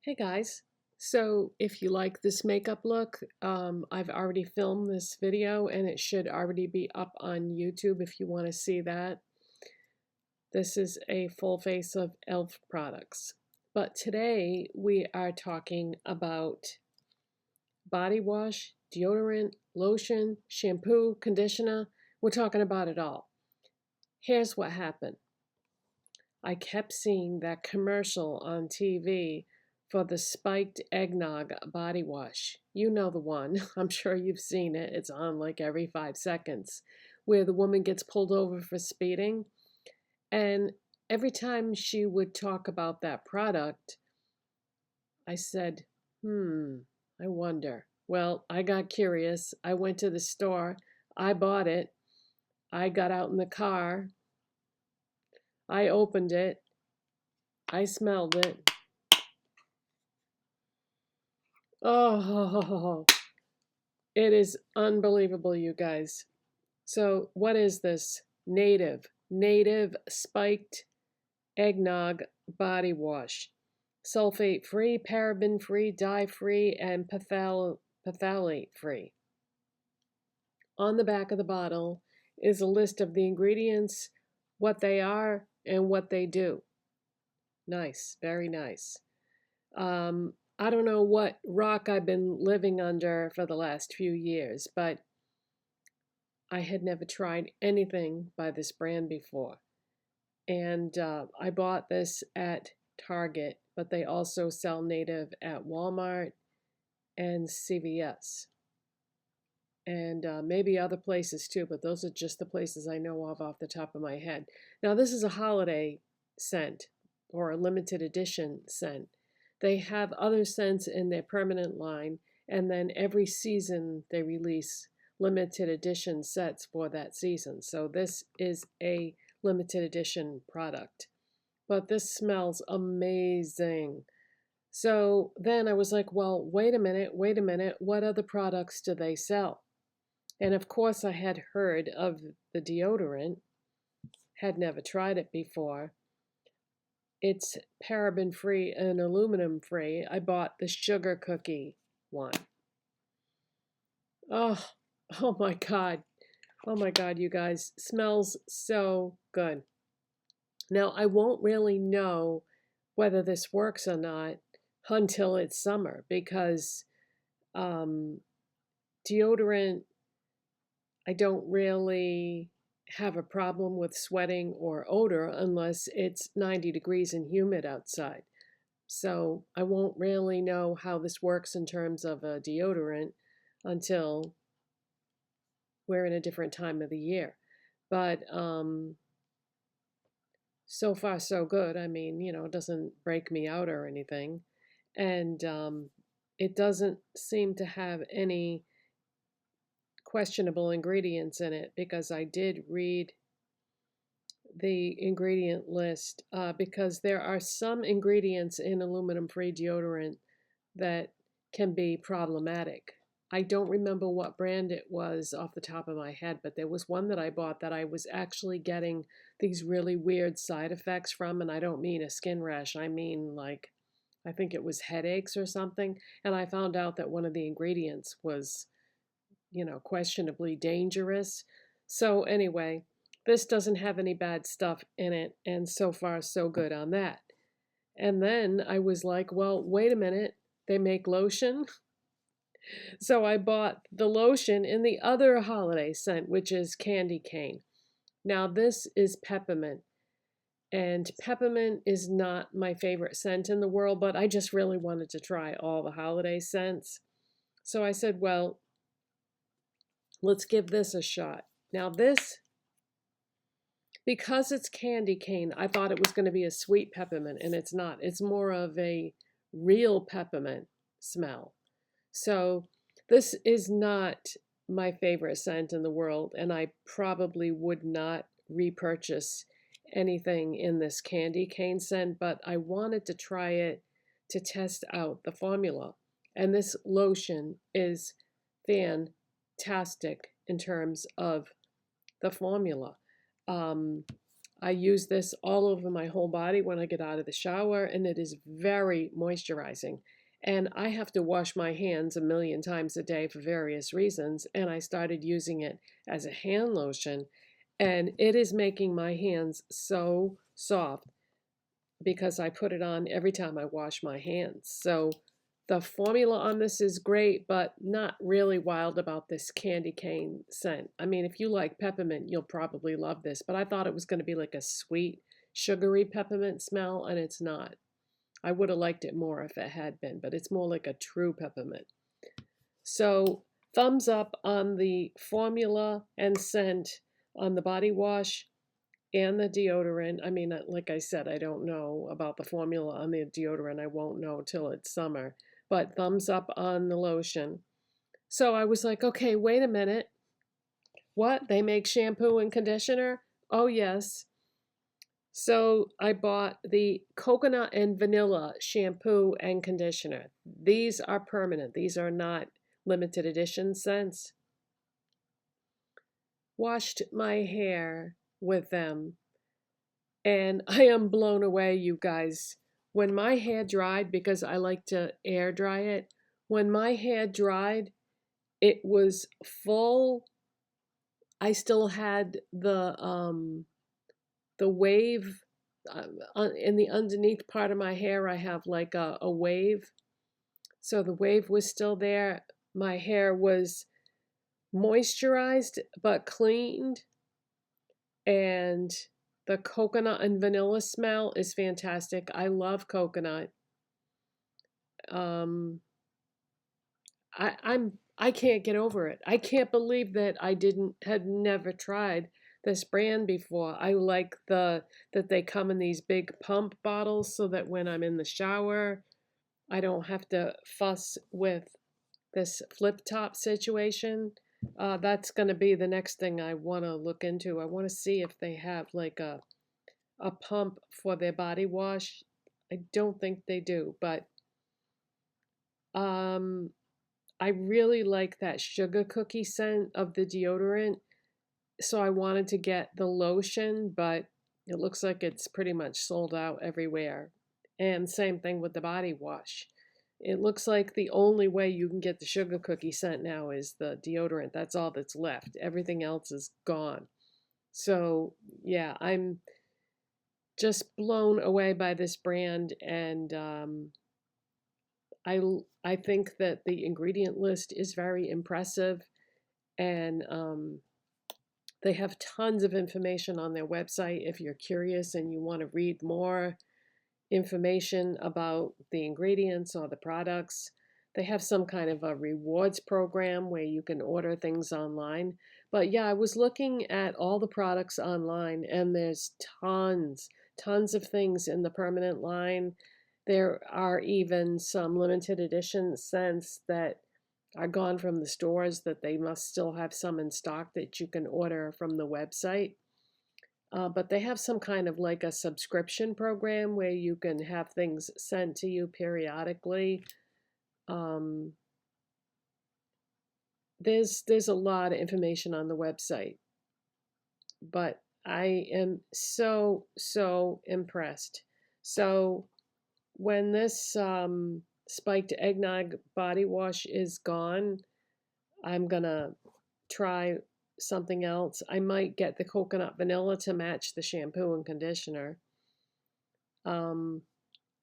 Hey guys, so if you like this makeup look, I've already filmed this video and it should already be up on YouTube if you want to see that. This is a full face of e.l.f. products. But today we are talking about body wash, deodorant, lotion, shampoo, conditioner. We're talking about it all. Here's what happened. I kept seeing that commercial on TV for the spiked eggnog body wash. You know the one. I'm sure you've seen it. It's on like every 5 seconds, where the woman gets pulled over for speeding. And every time she would talk about that product, I said, I wonder. Well, I got curious. I went to the store. I bought it. I got out in the car. I opened it. I smelled it. Oh, it is unbelievable, you guys. So, what is this? Native spiked eggnog body wash. Sulfate free, paraben free, dye free, and phthalate free. On the back of the bottle is a list of the ingredients, what they are, and what they do. Nice, very nice. I don't know what rock I've been living under for the last few years, but I had never tried anything by this brand before. And I bought this at Target, but they also sell Native at Walmart and CVS. And maybe other places too, but those are just the places I know of off the top of my head. Now, this is a holiday scent or a limited edition scent. They have other scents in their permanent line, and then every season they release limited edition sets for that season. So this is a limited edition product. But this smells amazing. So then I was like, well, wait a minute, what other products do they sell? And of course, I had heard of the deodorant, had never tried it before. It's paraben free and aluminum free. I bought the sugar cookie one. Oh, oh my God. Oh my God, you guys. Smells so good. Now, I won't really know whether this works or not until it's summer because um, deodorant, I don't really have a problem with sweating or odor unless it's 90 degrees and humid outside. So I won't really know how this works in terms of a deodorant until we're in a different time of the year. But so far so good. I mean, it doesn't break me out or anything. And it doesn't seem to have any questionable ingredients in it because I did read the ingredient list because there are some ingredients in aluminum-free deodorant that can be problematic. I don't remember what brand it was off the top of my head, but there was one that I bought that I was actually getting these really weird side effects from, and I don't mean a skin rash. I mean like, I think it was headaches or something, and I found out that one of the ingredients was, questionably dangerous. So anyway, this doesn't have any bad stuff in it, and so far so good on that. And then I was like, well, wait a minute, they make lotion? So I bought the lotion in the other holiday scent, which is candy cane. Now this is peppermint, and peppermint is not my favorite scent in the world, but I just really wanted to try all the holiday scents. So I said, well, let's give this a shot. Now this, because it's candy cane, I thought it was going to be a sweet peppermint, and it's not. It's more of a real peppermint smell. So this is not my favorite scent in the world, and I probably would not repurchase anything in this candy cane scent, but I wanted to try it to test out the formula. And this lotion is fantastic in terms of the formula. I use this all over my whole body when I get out of the shower, and it is very moisturizing. And I have to wash my hands a million times a day for various reasons, and I started using it as a hand lotion, and it is making my hands so soft because I put it on every time I wash my hands. So the formula on this is great, but not really wild about this candy cane scent. I mean, if you like peppermint, you'll probably love this, but I thought it was going to be like a sweet, sugary peppermint smell, and it's not. I would have liked it more if it had been, but it's more like a true peppermint. So thumbs up on the formula and scent on the body wash and the deodorant. I mean, like I said, I don't know about the formula on the deodorant. I won't know till it's summer. But thumbs up on the lotion. So I was like, okay, wait a minute. What? They make shampoo and conditioner? Oh, yes. So I bought the coconut and vanilla shampoo and conditioner. These are permanent. These are not limited edition scents. Washed my hair with them. And I am blown away, you guys. When my hair dried, because I like to air dry it, when my hair dried, it was full. I still had the wave in the underneath part of my hair. I have like a wave, so the wave was still there. My hair was moisturized but cleaned, and the coconut and vanilla smell is fantastic. I love coconut. Um, I can't get over it. I can't believe that I didn't had never tried this brand before. I like that they come in these big pump bottles so that when I'm in the shower, I don't have to fuss with this flip top situation. That's going to be the next thing I want to look into. I want to see if they have like a pump for their body wash. I don't think they do, but um, I really like that sugar cookie scent of the deodorant. So I wanted to get the lotion, but it looks like it's pretty much sold out everywhere. And same thing with the body wash. It looks like the only way you can get the sugar cookie scent now is the deodorant. That's all that's left. Everything else is gone. So, yeah, I'm just blown away by this brand, and I think that the ingredient list is very impressive, and they have tons of information on their website if you're curious and you want to read more information about the ingredients or the products. They have some kind of a rewards program where you can order things online. But yeah, I was looking at all the products online, and there's tons of things in the permanent line. There are even some limited edition scents that are gone from the stores that they must still have some in stock that you can order from the website. But they have some kind of like a subscription program where you can have things sent to you periodically. Um, there's a lot of information on the website, but I am so impressed. So when this spiked eggnog body wash is gone, I'm gonna try something else. I might get the coconut vanilla to match the shampoo and conditioner. Um,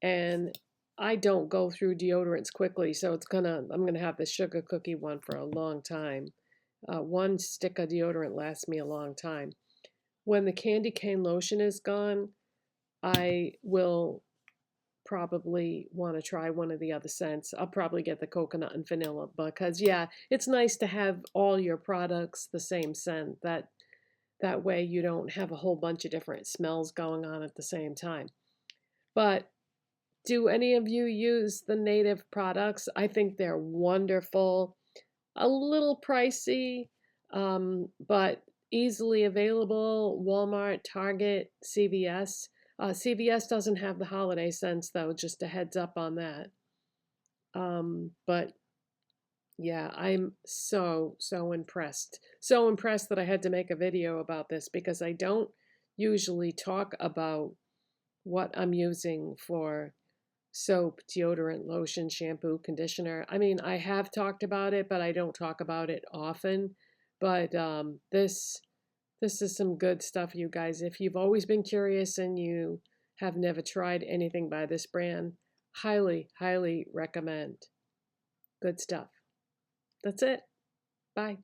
and I don't go through deodorants quickly, so I'm gonna have the sugar cookie one for a long time. One stick of deodorant lasts me a long time. When the candy cane lotion is gone, I will probably want to try one of the other scents. I'll probably get the coconut and vanilla because yeah, it's nice to have all your products the same scent. That way you don't have a whole bunch of different smells going on at the same time. But do any of you use the native products? I think they're wonderful. A little pricey, but easily available. Walmart, Target, CVS. CVS doesn't have the holiday scents though, just a heads up on that. But yeah, I'm so impressed. So impressed that I had to make a video about this because I don't usually talk about what I'm using for soap, deodorant, lotion, shampoo, conditioner. I mean, I have talked about it, but I don't talk about it often. But this is some good stuff, you guys. If you've always been curious and you have never tried anything by this brand, highly, highly recommend. Good stuff. That's it. Bye.